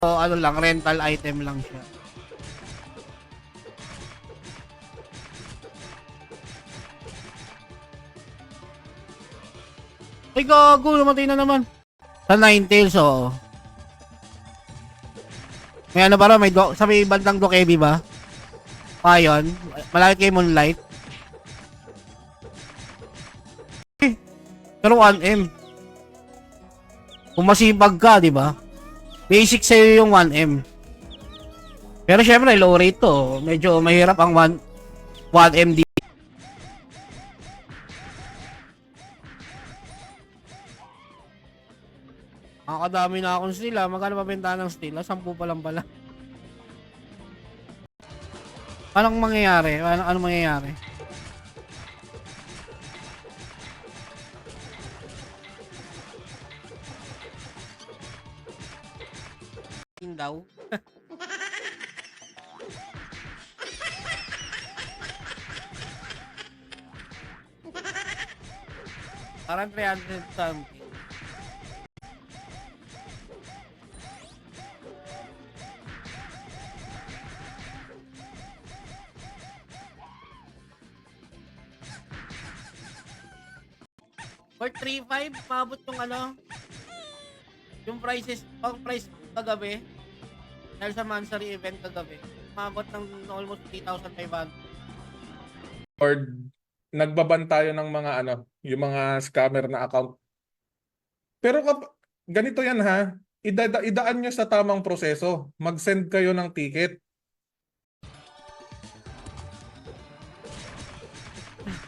So, ano lang, rental item lang siya. Ay, gago, namatay na naman. Sa Ninetales, oo. May ano ba may sa may bandang Dokebi ba? Ayun, malapit kay Moonlight. Pero 1M. Kung masipag ka, di ba? Basic sa'yo yung 1M. Pero syempre, low rate to. Medyo mahirap ang 1M di. Nakakadami na akong steel. Magkano pa benta ng steel? 10 pa lang pala. Anong mangyayari? Anong mangyayari? Daw. Parang 300 something. For 3.5, mabot yung ano, yung prices, pang price kagabi, dahil sa Mansari event kagabi, mabot ng almost 3,500. Or nagbaban tayo ng mga ano, yung mga scammer na account. Pero ganito yan ha, idaan nyo sa tamang proseso. Mag-send kayo ng ticket.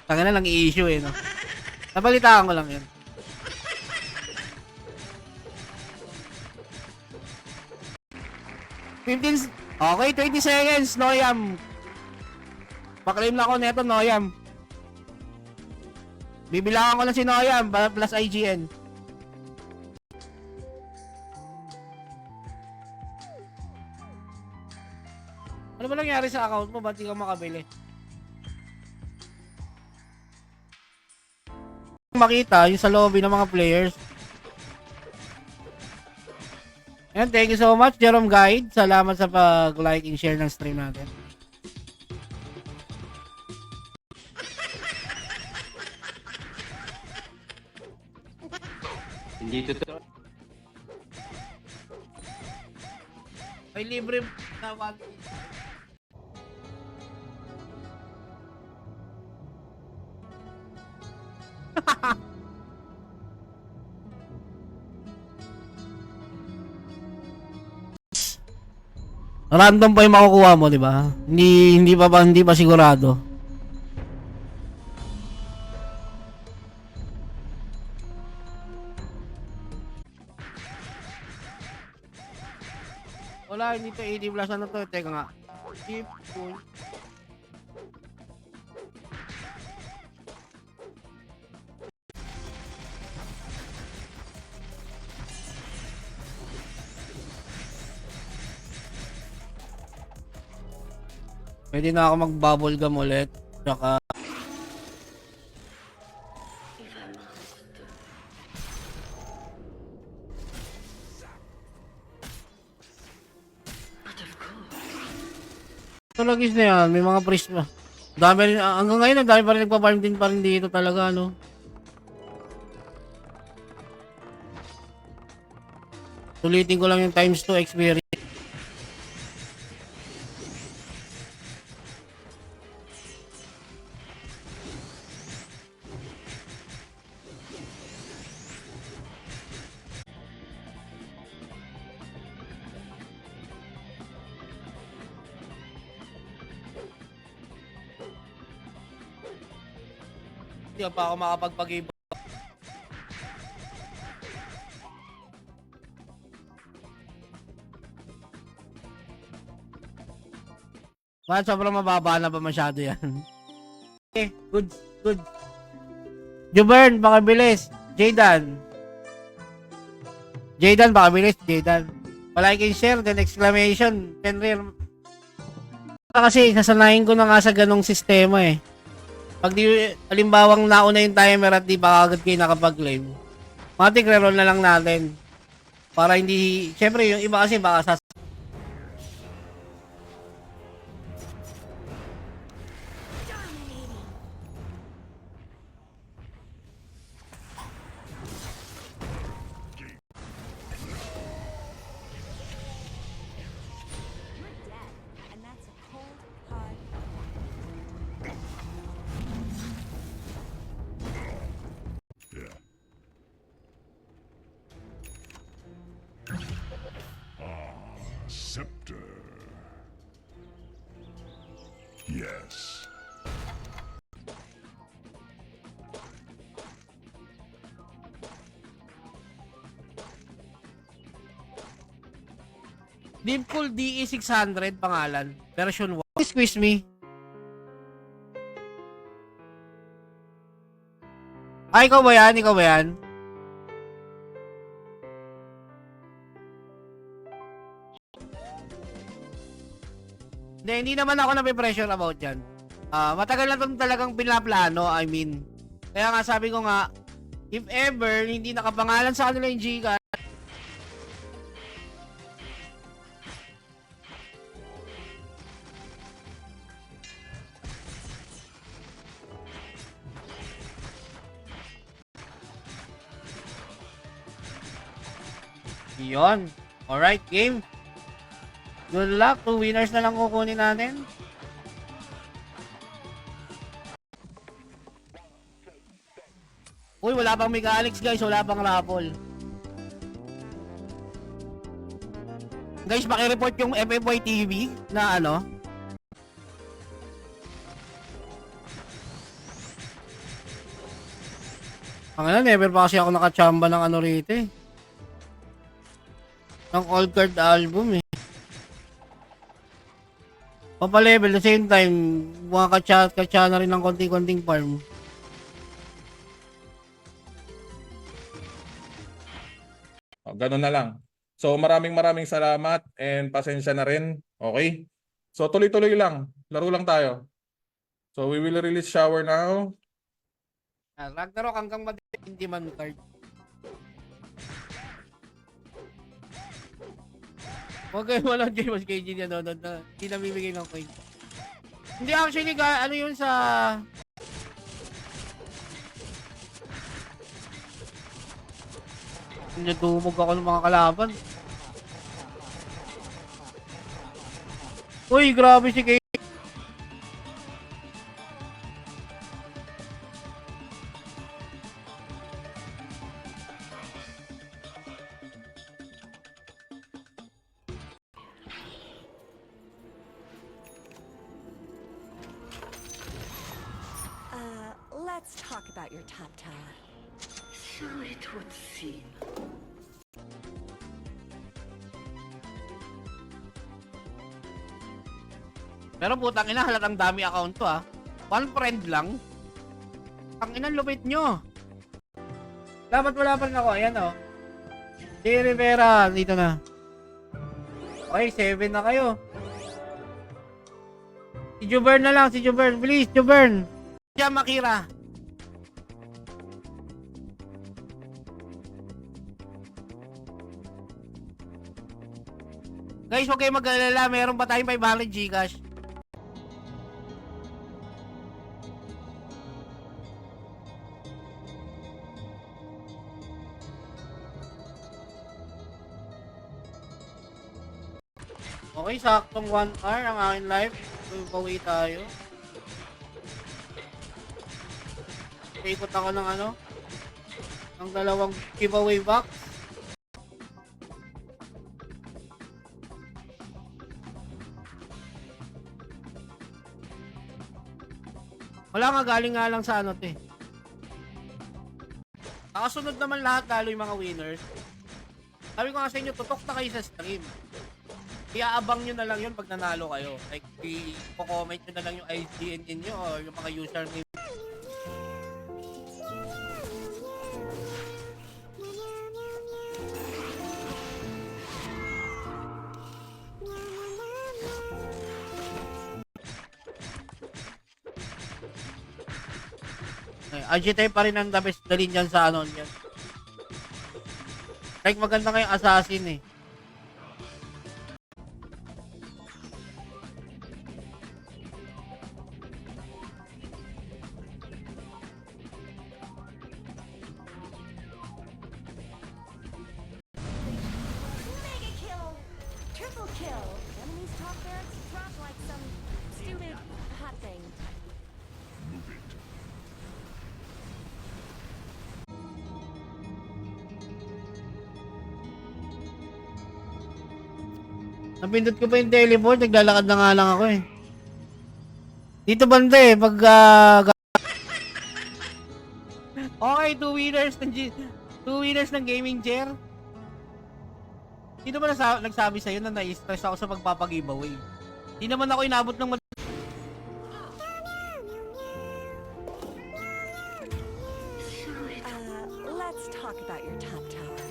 Tanga na lang i-issue eh, no? Nabalitaan ko lang yun. Okay, 20 seconds, Noyam. Pa-claim na ako neto, Noyam. Bibilangan ko lang si Noyam plus IGN. Ano ba nangyari sa account mo? Ba't di ka makabili? Makita yung sa lobby ng mga players. And thank you so much, Jerome Guide. Salamat sa pag-like and share ng stream natin. Hindi totoo. May libre na one. Random pa yung makukuha mo, di ba? Hindi pa sigurado. Wala, hindi to 80 plus ano to. Teka nga. Keep full. Pwede na ako mag-bubble gum ulit. Tsaka Tulagis na yan, may mga priest pa. Dami rin, hanggang ngayon, ang dami pa rin nagpa-farm din pa rin dito talaga, no? Tulitin ko lang yung times 2 experience. Hindi pa ako makapagpag-ibig. Bakit sobrang mababa na ba masyado yan? Okay, good. Jubern, baka bilis. Jaydan, baka bilis. Jaydan. Palike and share, then exclamation, then rare. Kasi sasanayin ko na nga sa ganong sistema eh. Pag di, alimbawang nauna yung timer at di ba agad kayo nakapag-claim, matik reroll na lang natin. Para hindi, syempre yung iba kasi baka scepter. Yes. Deepcool DE600 pangalan. Version 1. Squeeze me. Ay, ikaw ba yan? Ikaw ba yan? Hindi naman ako nape-pressure about yan. Matagal na itong talagang pinaplano, I mean. Kaya nga sabi ko nga, if ever, hindi nakapangalan sa kanila yung Gcash, yun. Alright, game. Good luck. 2 winners na lang kukunin natin. Uy, wala pang mechanics guys. Wala pang raffle. Guys, pakireport yung FFY TV na ano. Ang never pa kasi ako nakachamba ng ano rito eh. Ng all card album eh. Papalevel, the same time, mga katsa na rin ng konting-konting farm. Ganun na lang. So maraming salamat and pasensya na rin. Okay? So tuloy-tuloy lang. Laro lang tayo. So we will release shower now. Ragnarok hanggang hindi man card. Huwag kayo manood kayo mas KG niya nanonood na hindi namimigay ng coin. Hindi actually ano yun sa hindi tumog ako ng mga kalaban. Uy, grabe si KG. Let's talk about your top tower. So it would seem. Pero putang ina, halatang dami account to ah. One friend lang. Ang ina, lupit nyo. Dapat wala pa rin ako. Ayan oh. Si Rivera, dito na. Okay, 7 na kayo. Si Jubern na lang, si Jubern. Please, Jubern. Siya, Makira. Guys, huwag kayo mag-alala. Meron pa tayong 500 Gcash. Okay, saktong 1 hour ang aking live. Bawi tayo. Ikot ako ng ano? Ng dalawang giveaway box. Wala nga, galing nga lang sa ano te. Nakasunod naman lahat lalo yung mga winners. Sabi ko nga sa inyo, tutok na kayo sa stream. Iaabang nyo na lang yun pag nanalo kayo. Like, i-comment nyo na lang yung IGN nyo or yung mga username. Agitay pa rin ang the best dalhin dyan sa ano yan. Like, maganda ngayong assassin eh. Mega kill! Triple kill! Enemy's top barracks drop like some stupid hot thing. Move it. Napindot ko pa yung teleport, naglalakad na nga lang ako eh. Dito banda eh, pag okay, 2 winners ng gaming chair. Sino ba nagsabi sa'yo na nai-stress ako sa pagpapag-giveaway? Di naman ako inabot ng Let's talk about your top tower.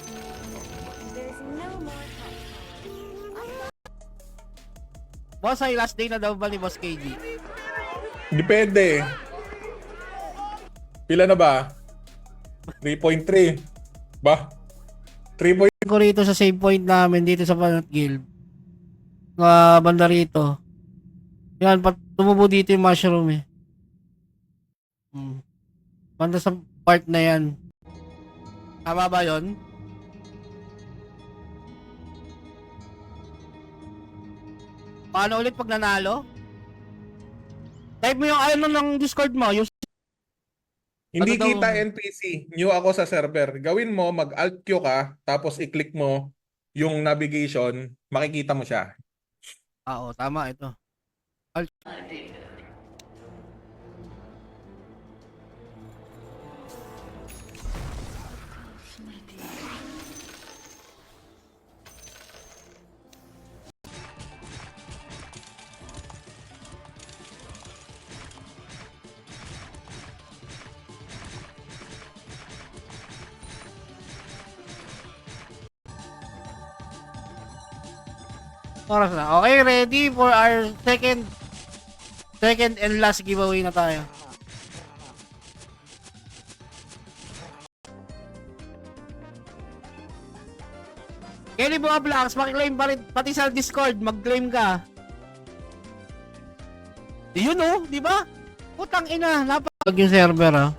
There's no more top tower. Boss, ay last day na daw ba ni Boss KG? Depende. Pila na ba? 3.3. Ba? 3. Ko rito sa save point namin dito sa Panat Guild. Banda rito. Yan, tumubo dito yung mushroom eh. Banda sa part na yan. Tama ba yun? Paano ulit pag nanalo? Type mo yung ano ng Discord mo, yung Hindi Ano daw? kita NPC. New ako sa server. Gawin mo, mag-Alt Q ka, tapos i-click mo yung navigation, makikita mo siya. Oo, tama ito. Oras na. Okay, ready for our second and last giveaway na tayo. Kelly Boa Blacks, makiklaim pa rin, pati sa Discord, mag-claim ka. Yun oh, di ba? Putang ina, napag yung server ah.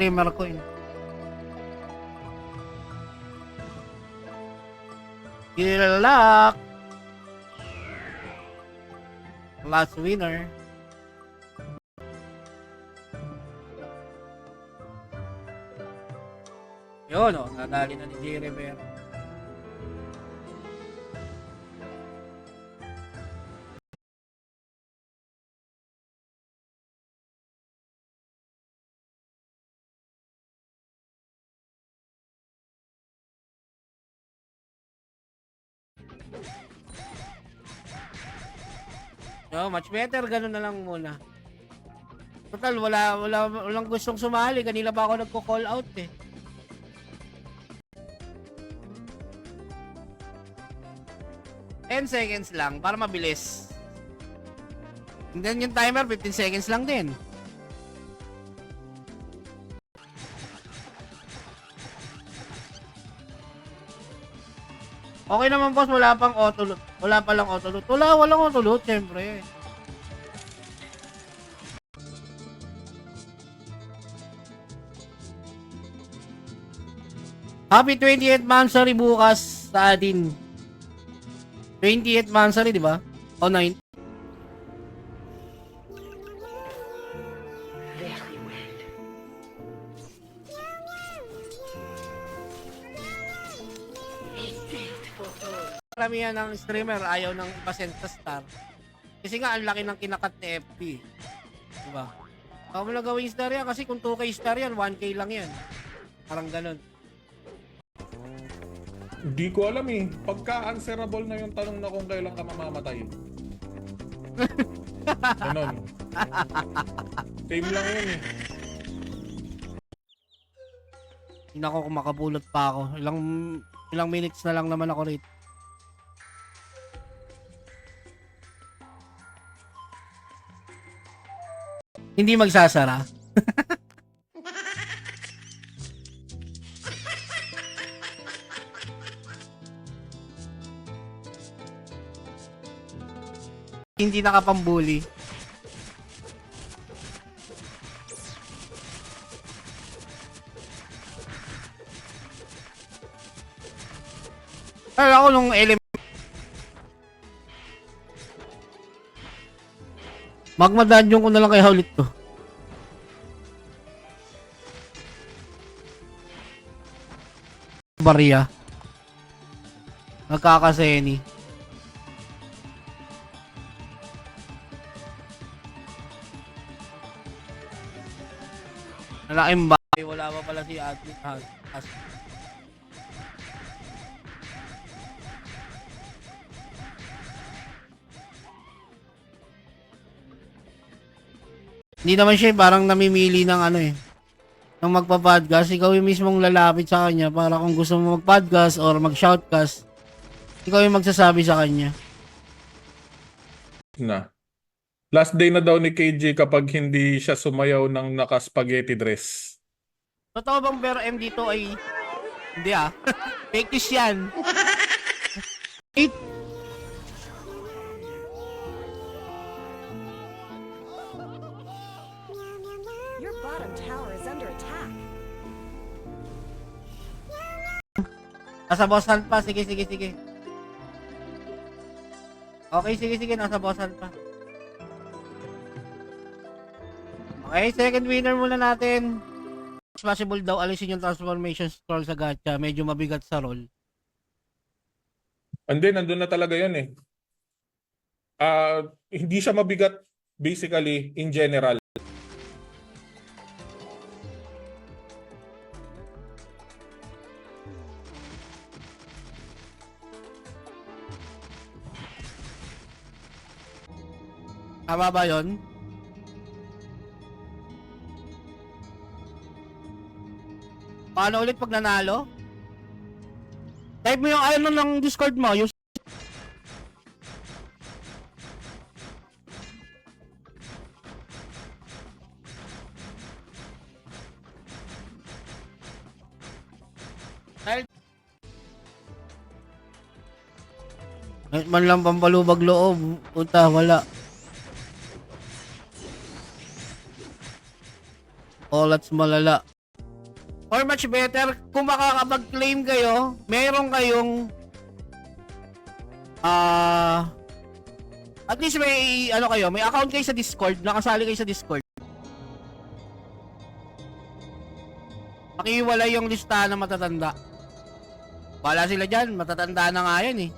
Streamer ko yun. Good luck! Last winner. Yun o, nadali na ni J. Rivera. No, much better, ganun na lang muna. Total, walang gustong sumali. Kanina pa ako nagko-call out eh. $10 lang para mabilis. And then yung timer, 15 seconds lang din. Okay naman boss, wala pang auto loot. Wala pa lang auto loot. Walang auto loot, syempre. Happy 28th Mansari bukas sa atin. 28th Mansari, di ba? O 9. Very well. Karamihan ng streamer ayaw ng ipasend sa star. Kasi nga, ang laki ng kinakat ni FP. Diba? Ako mo na gawin star yan kasi kung 2K star yan, 1K lang yan. Parang ganun. Hindi ko alam eh. Pagka-answerable na yung tanong na kung kailan ka mamamatay. Ganon. Same lang yun eh. Hindi na ako kung makapulot pa ako. Ilang minutes na lang naman ako rito. Hindi magsasara. Hindi nakapambuli. Ay, ako nung element Magma dungeon ko na lang kaya ulit to. Barya. Nagkakaseni. Nalaking bahay. Wala pa pala si Admin. Hindi naman siya parang namimili ng ano eh. Ng magpa-podcast. Ikaw yung mismong lalapit sa kanya para kung gusto mo mag-podcast or mag-shoutcast. Ikaw yung magsasabi sa kanya. Na. Last day na daw ni KJ kapag hindi siya sumayaw ng naka-spaghetti dress. Totoo bang pero M dito ay... Hindi ah. Fake news yan. Your bottom tower is under attack. Nasa boss hunt pa. Sige. Okay, sige. Nasa boss hunt pa. Okay, second winner muna natin. Possible daw alisin yung transformation scroll sa gacha. Medyo mabigat sa roll. And then, nandun na talaga yun eh. Hindi siya mabigat basically in general. Tama ba yun? Paano ulit pag nanalo? Type mo yung ano ng Discord mo. Yung... Kahit man lang pampalubag loob. Puta, wala. That's malala. Or much better, kung makakapag-claim kayo, meron kayong at least may ano kayo, may account kayo sa Discord, nakasali kayo sa Discord. Pakiwalay yung listahan ng matatanda. Wala sila dyan, matatanda na nga yan eh.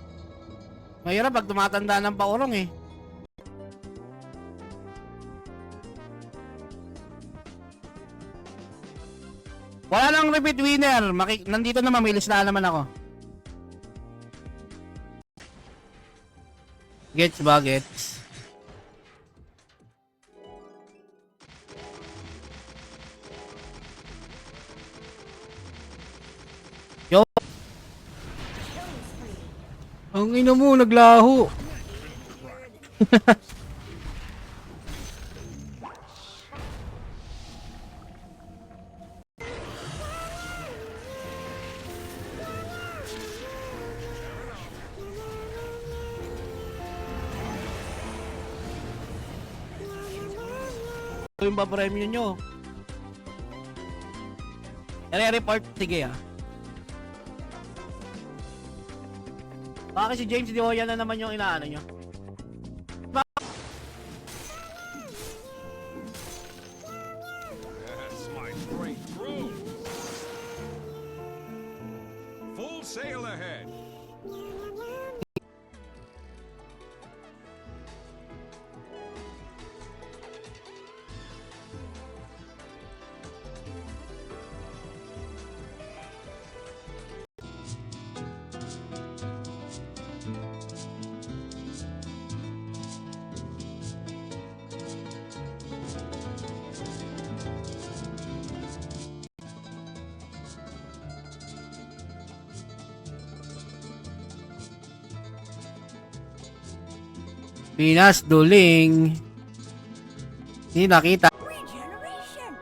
Mahirap pag tumatanda ng paurong eh. Wala nang repeat winner. Nandito naman, may listahan naman ako. Gets ba? Gets. Yo. Ang ina mo, naglaho. Yung papremyo nyo. I-report, sige ah. Bakit si James Dioya na naman yung inaano nyo? That's my great room. Full sail ahead. Pinas Duling. Hindi nakita. Regeneration.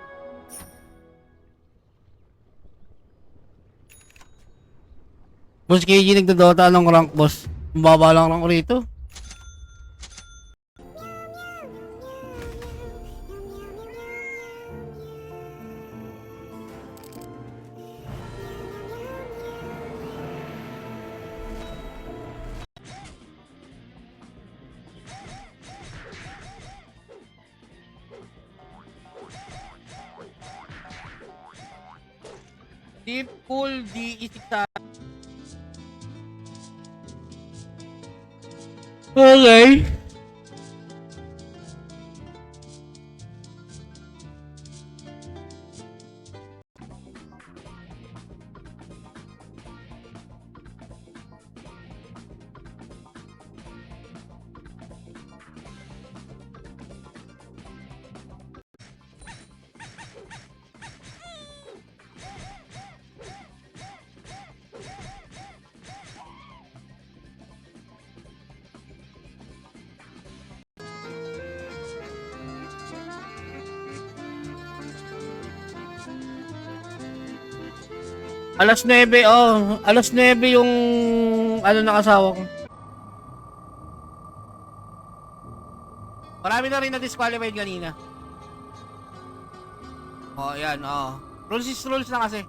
Boss KG nagdodota ng rank boss. Baba lang rank rito. Deep Pool D6. Okay. Alas 9, oh. Alas 9 yung ano ng asawa ko. Marami na rin na disqualified kanina. Oh, yan, oh. Rules is rules na kasi.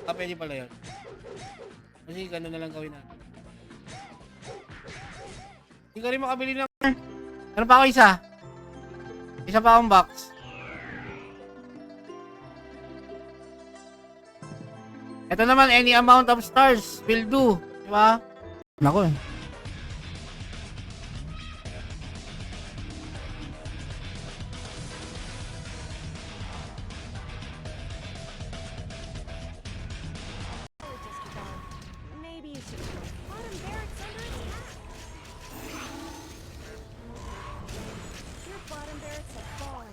Pwede pala yun. Kasi gano'n na lang gawin natin. Hindi ka rin makabili ng... Ano pa ako isa? Isa pa akong box. Ito naman, any amount of stars will do. Diba? Nako eh. Maybe you should. Bottom barracks under attack. Your bottom barracks have fallen.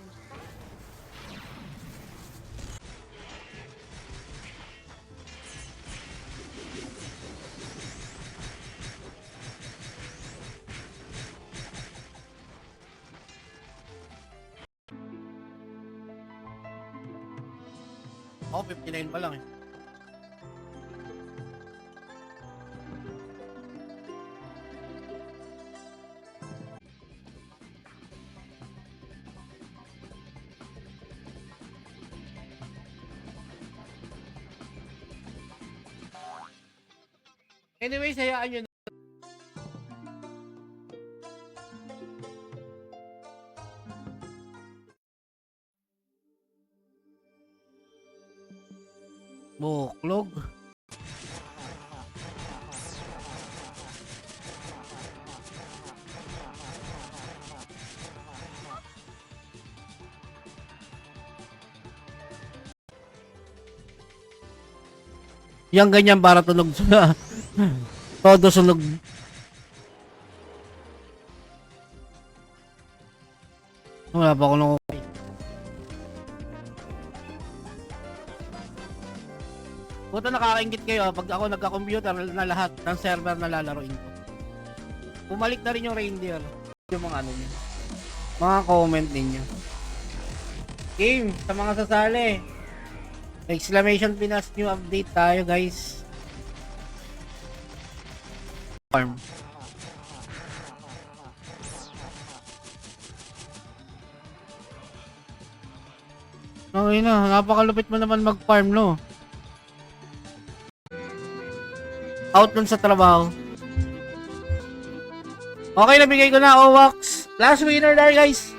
Ako, 59 pa lang eh. Anyways, hayaan nyo na. Buklog. Yang ganyan para tunog sa todo sunog. Wala pa ako nung Puta, nakakaingit kayo pag ako nagka-computer na lahat ng server na lalaroin ko. Bumalik na rin yung reindeer. Yung mga ano niyo. Mga comment ninyo. Game, sa mga sasali. Exclamation Pinas new update tayo, guys. Farm. Okay na, napakalupit mo naman mag-farm, no? Out nun sa trabaho. Okay, nabigay ko na, Owax. Last winner there, guys.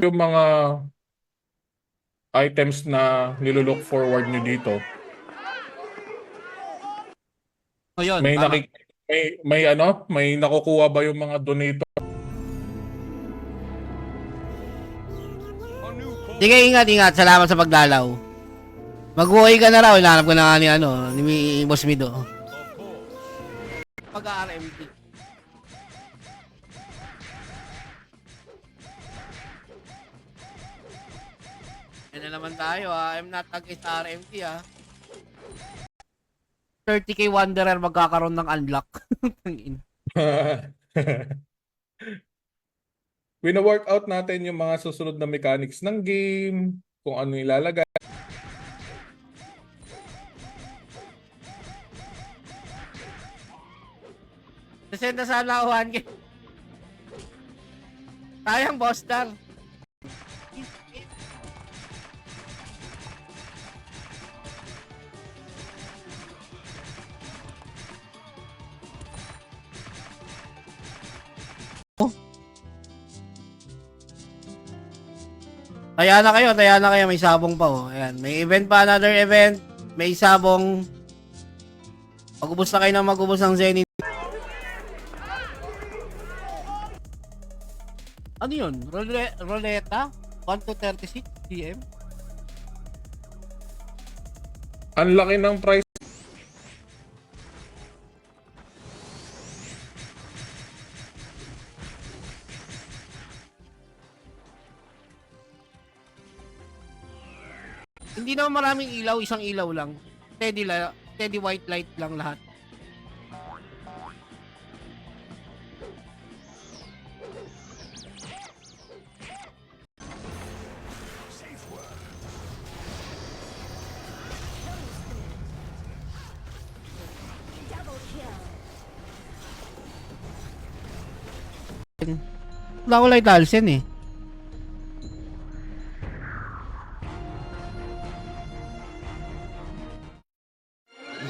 Yung mga items na nilulook forward nyo dito, O yun, may tama. may nakukuha ba yung mga donator? A new call. Sige, ingat. Salamat sa pagdalaw. Mag-uwi ka na raw. Hinahanap ko na nga ni Boss Mido. Of course. Pag-RMT. Yan na naman tayo, ha. I'm not against RMT, ha. 30k Wanderer magkakaroon ng unlock. Tangina. Wina-workout natin yung mga susunod na mechanics ng game, kung ano ilalagay. Send na sana ako 1K. Sayang, boss Dar. Taya na kayo, may sabong pa oh. Ayan, may event pa, another event, may sabong. Mag-ubos na kayo ng mag-ubos ng Zenith. Ano yun? Roleta? 1 to 36 PM? Ang laki ng price. Hindi naman maraming ilaw, isang ilaw lang. Steady white light lang lahat. Double kill. Wala ko light alsen eh.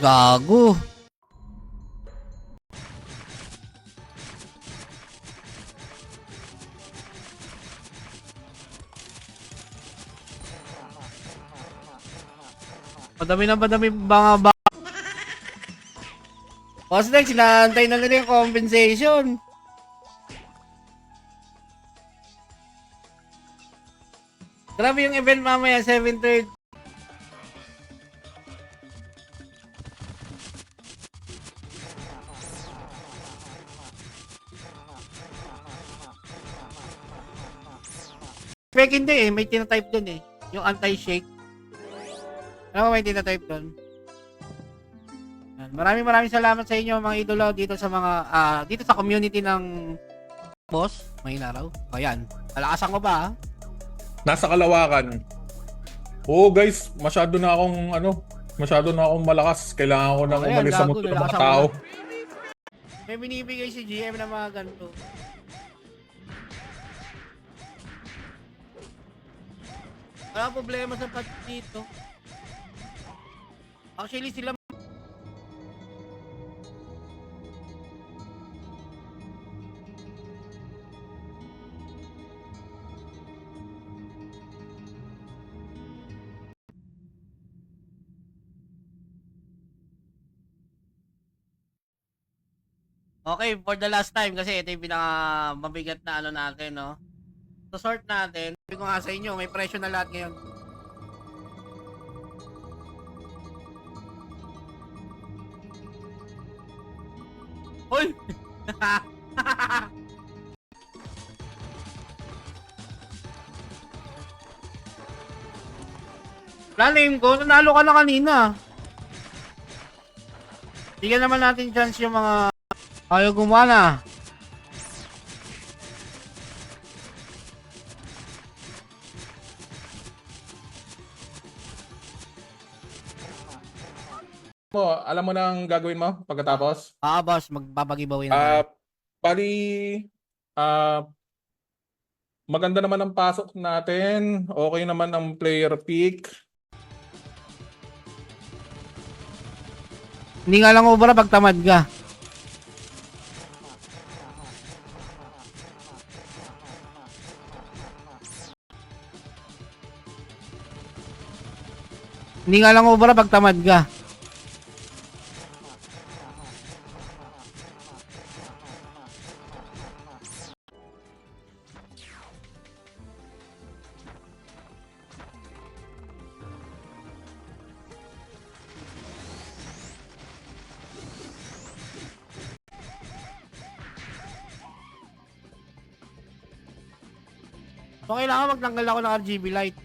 Gago. Padami mga ba. Boss next, inaantay na nila yung compensation. Grabe yung event mamaya, 7:30. Fake hindi eh, may tinatype dun eh. Yung anti-shake. Ano ba may tinatype dun? Yan. Maraming salamat sa inyo mga idolo dito sa mga dito sa community ng boss, may laraw. O yan, palakasan ko ba ha? Nasa Kalawakan. Oo guys, masyado na akong malakas. Kailangan ko nang Ayan, umalis sa gago, mundo ng mga nalakasan tao. ko May binibigay si GM na mga ganito. Wala problema sa patch dito. Actually sila Okay, for the last time kasi ito yung pinaka mabigat na ano natin, no? So sort natin, sabi ko nga sa inyo, may presyo na lahat ngayon. Hoy! Lalim ko, nanalo ka na kanina. Bigyan naman natin chance yung mga ayaw gumana. Alam mo na ang gagawin mo pagkatapos? Boss, magbabagibawi na tayo. Bali, maganda naman ang pasok natin. Okay naman ang player pick. Hindi nga lang ubra pag tamad ka. Hindi nga lang ubra pag tamad ka. So kailangan magtanggal ako ng RGB light.